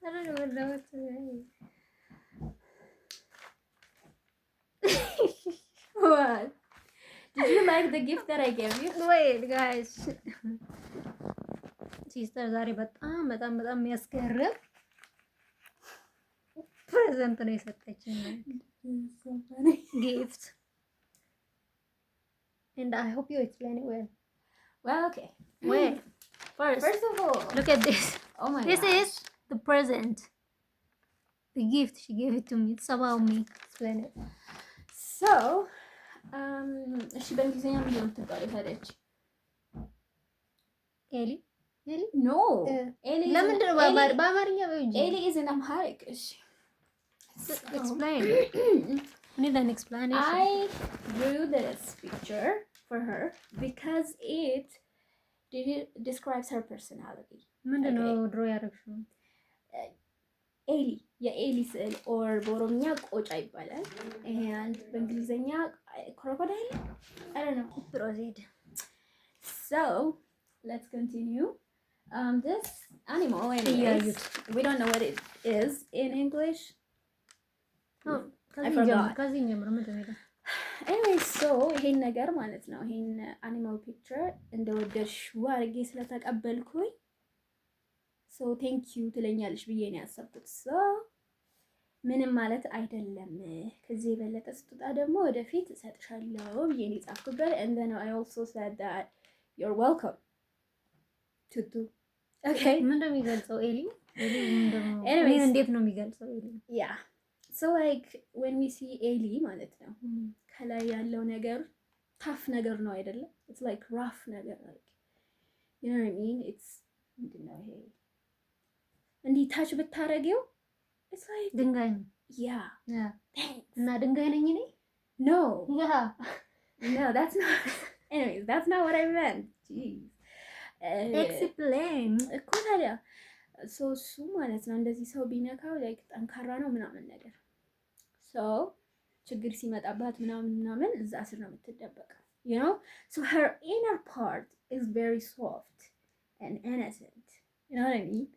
I don't know what to say. What? Did you like the gift that I gave you? Wait, guys. ሲስተር ዛሬ በጣም የሚያስገርም ፕሬዘንት ነው የሰጠችኝ። So funny. ጊፍት and I hope you explain it well. Well, okay. Wait. First of all, Look at this. oh my This gosh. is the present. The gift she gave it to me. It's about me. Explain it. So, እሺ በእንግሊዝኛ ምን ነው የምትባለው ታዲያች? ኤሊ No. ኤሊ ለምንድን ነው በአማርኛ በእንጂ? ኤሊ is in Amharic. እሺ Explain. We need an explanation. I drew this picture for her because it describes her personality. ምንድን ነው ድሮ ያደረግሽው? ኤሊ የኤሊ ስዕል ኦር በኦሮምኛ ቆጫ ይባላል and በእንግሊዝኛ ክሮኮዳይል I don't know. Proceed. So let's continue. This animal anyways, we don't know what it is in English. I ከዚህ forgot. ጀምሮ ምንድን ነው? Anyway, so ይሄን ነገር ማለት ነው ይሄን animal picture እንደወደድሽው አድርጌ ስለተቀበልኩኝ so thank you ትለኛለሽ ብዬ ነው ያሰብኩት። so ምንም ማለት አይደለም ከዚህ የበለጠ ስጦታ ደግሞ ወደፊት እሰጥሻለሁ ብዬ ነው የጻፍኩበት and then I also said that you're welcome to do. Okay. ምንድን ነው የሚገልጸው ኤሊ? Anyways, እንዴት ነው የሚገልጸው ኤሊ? yeah. So like when we see ኤሊ ማለት ነው ከላይ ያለው ነገር ታፍ ነገር ነው አይደለም? It's like rough ነገር like you know what I mean? It's ምንድን ነው ይሄ እንዲህ ታች ብታረጊው it's like ድንጋይ ነው። yeah. እና ድንጋይ ነኝ እኔ? No. Yeah. No, that's not. Anyways, that's not what I meant. Jeez. Explain. እኮ ታዲያ so እሱ ማለት ነው እንደዚህ ሰው ቢነካው like ጠንካራ ነው ምናምን ነገር so ችግር ሲመጣባት ምናምን እዛ ስር ነው የምትደበቀው you know so her inner part is very soft and innocent you know what I mean?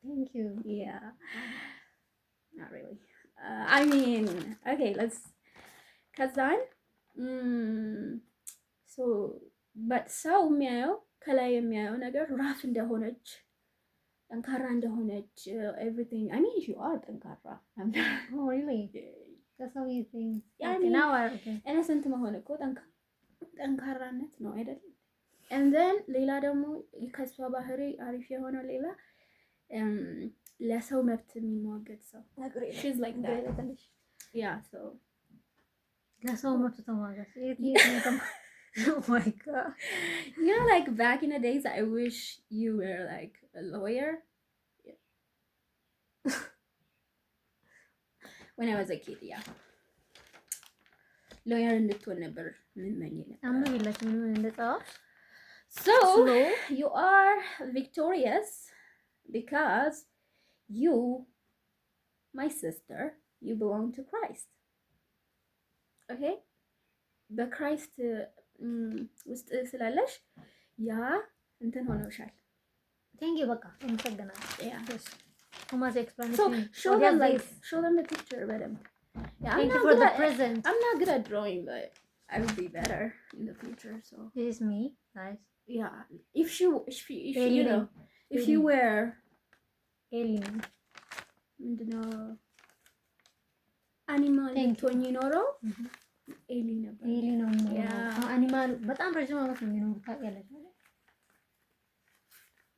Thank you. Yeah. Not really. I mean, okay, let's ከዛን so but ሰው የሚያየው ከላይ የሚያየው ነገር ራፍ እንደሆነች ጠንካራ እንደሆነች everything I mean you are ጠንካራ Oh really? That's how you think. now innocent መሆን እኮ ጠንካራነት ነው አይደል? and then ሌላ ደግሞ ከሷ ባህሪ አሪፍ የሆነው ሌላ ለሰው መብት የሚሟገት ሰው she's like that. Yeah, so ለሰው መብት ተሟገት oh my god. You know, like back in the days, I wish you were like a lawyer. Yeah. When I was a kid, yeah. Lawyer እንድትሆን ነበር ምንመኝ ነበር። So you are victorious because you, my sister, you belong to Christ. Okay? The Christ ውስጥ ስላለሽ ያ እንትን ሆነውሻል። Thank you በቃ እንሰግናለን። Yeah. Too much So explanation. show them the picture በደንብ. Yeah, Thank you for the present. I'm not good at drawing, but I will be better in the future. So This is me, guys. yeah, if you you know if you wear alien ምንድነው አኒማል ቶኝ ኖሮ ኤሊ ነበር። ኤሊ ነው አኒማል በጣም ረጅም ዓመት ነው የሚኖሩት ታውቂያለሽ?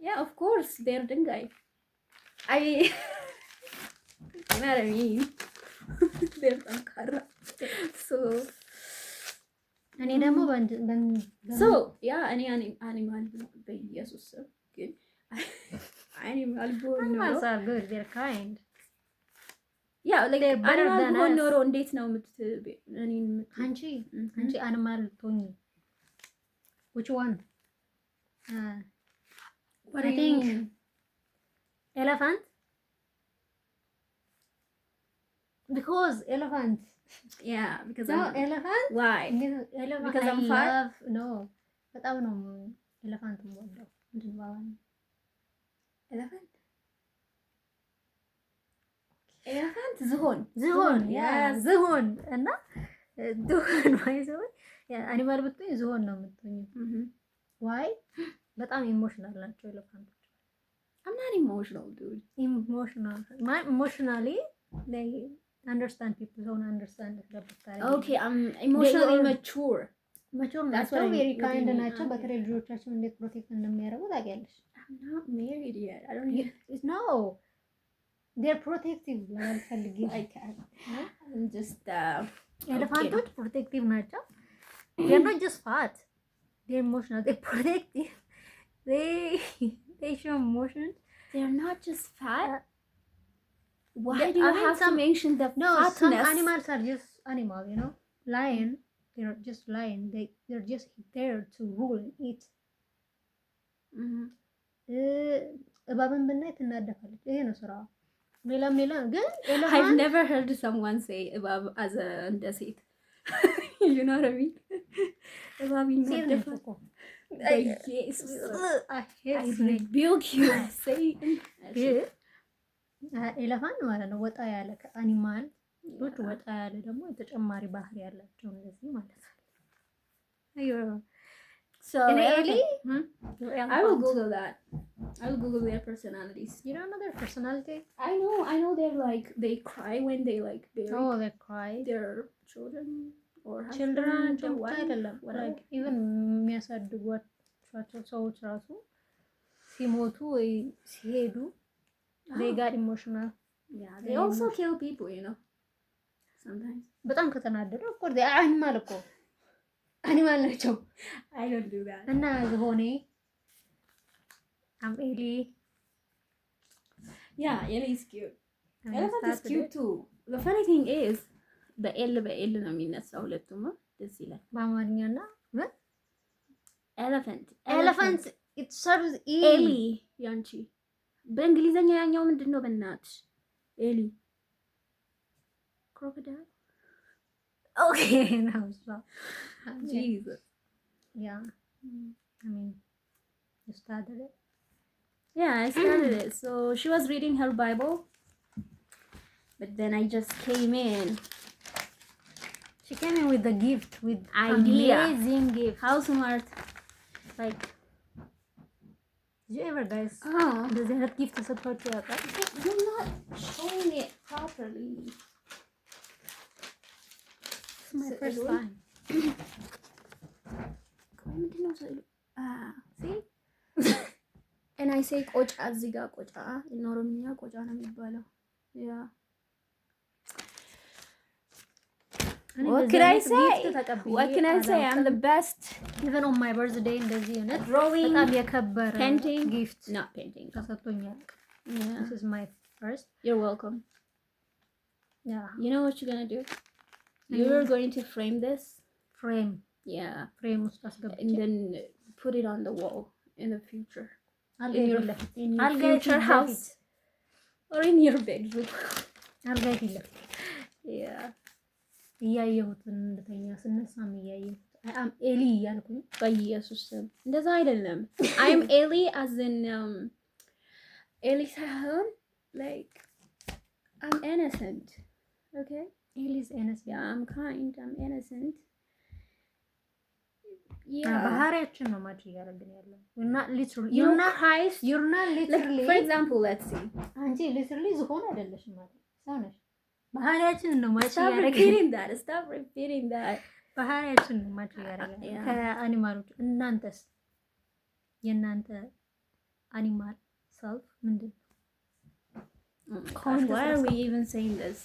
Yeah, of course they're ድንጋይ I you know what I mean? they're ጠንካራ so እኔ ደግሞ so yeah እኔ አኒማል በኢየሱስ ስም ግን አኒማል animals are good, they're kind. Yeah, like animal ቢሆን ኖሮ እንዴት ነው አንቺ አኒማል ቶኝ which one? What I think elephant because elephant. Yeah, because no, I'm elephant. Why? Elephant Because I'm I fat? love, no በጣም ነው ኤሌፋንት የምወደው። ምንድን ነው elephant? ኤሌፋንት ዝሆን ዝሆን እና ዝሆን ማይዘው አኒማል ብትሆኝ ዝሆን ነው የምትሆኝ። ዋይ በጣም ኢሞሽናል ናቸው ኤሌፋንቶች። I'm not emotional, dude. Emotionally, they understand people. Don't understand the people. Okay, I'm emotionally mature. ናቸው ቬሪ ካይንድ ናቸው። በተለይ ልጆቻቸው እንዴት ፕሮቴክት እንደሚያደርጉ ታውቂያለሽ? I'm not married yet. I don't know. No. They're protective. አልፈልጊ I'm just ኤሌፋንቶች ፕሮቴክቲቭ ናቸው። They're not just fat. They're emotional. They're protective. They show emotions. They're not just fat. Why do you have to mention the fatness? Some animals are just animal, you know. Lion, they're just lion. They're just there to rule and eat. እባብን ብናይ ትናደፋለች። ይሄ ነው ስራዋ። ሌላም ግን I've never heard someone say እባብ as a እንደ ሴት you know what I mean? እባብ ይናደፋል እኮ yes I rebuke you say ኤሌፋንት ማለት ነው ወጣ ያለ ከአኒማል ዶች ወጣ ያለ ደግሞ ተጨማሪ ባህሪ ያላቸው እንደዚህ ማለት ነው። አዮ so really I will google that. I will google their personalities. You don't know their personality? I know they're like they cry when they like bury they cry their children or children አይደለም like even የሚያሳድጓቸው ሰዎች ራሱ ሲሞቱ ወይ ሲሄዱ they got emotional. Yeah, they also kill people, you know, sometimes. በጣም ከተናደዱ of course they animal እኮ animal ናቸው. I don't do that. እና ዝሆኔ I'm Ellie. Yeah, Ellie is cute. Elephant is cute too. The funny thing is በኤል ነው የሚነሳው ሁለቱም ደስ ይላል። በአማርኛና elephant it starts with E. Ellie ያንቺ በእንግሊዘኛ ያኛው ምንድነው? በእናትሽ ኤሊ crocodile. Okay, now so Jesus. Yeah. I mean, you started it. Yeah, I started it. So she was reading her Bible, but then I just came in. She came in with the gift, with idea. Amazing gift. How smart. Like, did you ever guys? Does it have gift to support you? You're not showing it properly. It's my first time. See? And I say ቆጫ እዚህ ጋር ቆጫ ኦሮምኛ ቆጫ ነው የሚባለው። Yeah. What can I say? What can I say? I'm the best. Even on my birthday እንደዚህ ነው drawing, በጣም የከበረ painting, gift. Not painting. ተሰጥቶኛል። Yeah. This is my first. You're welcome. Yeah. You know what you're going to do? You're going to frame this. Frame. Yeah. Frame ውስጥ አስገብቼ and then put it on the wall in the future. In your future house or in your bedroom. Yeah. እያየሁት እንደተኛ ስነሳም እያየሁት አም ኤሊ እያልኩኝ በኢየሱስ ስም እንደዛ አይደለም። I'm Ellie as in Ellie ሳይሆን like I'm innocent. Okay? Ellie's innocent. Yeah, I'm kind. I'm innocent. Yeah. ባህሪያችን ነው ማች እያደረግን ያለው. You're not literally. You're not Christ. You're not literally. Like, for example, let's see. አንቺ literally ዝሆን አይደለሽም ማለት ሰው ነሽ. ባህሪያችን ነው ማች እያደረግን. Stop repeating that. ባህሪያችን ነው ማች እያደረግን ከአኒማሎች። እናንተስ የእናንተ አኒማል ሰልፍ ምንድን ነው? Why are we even saying this?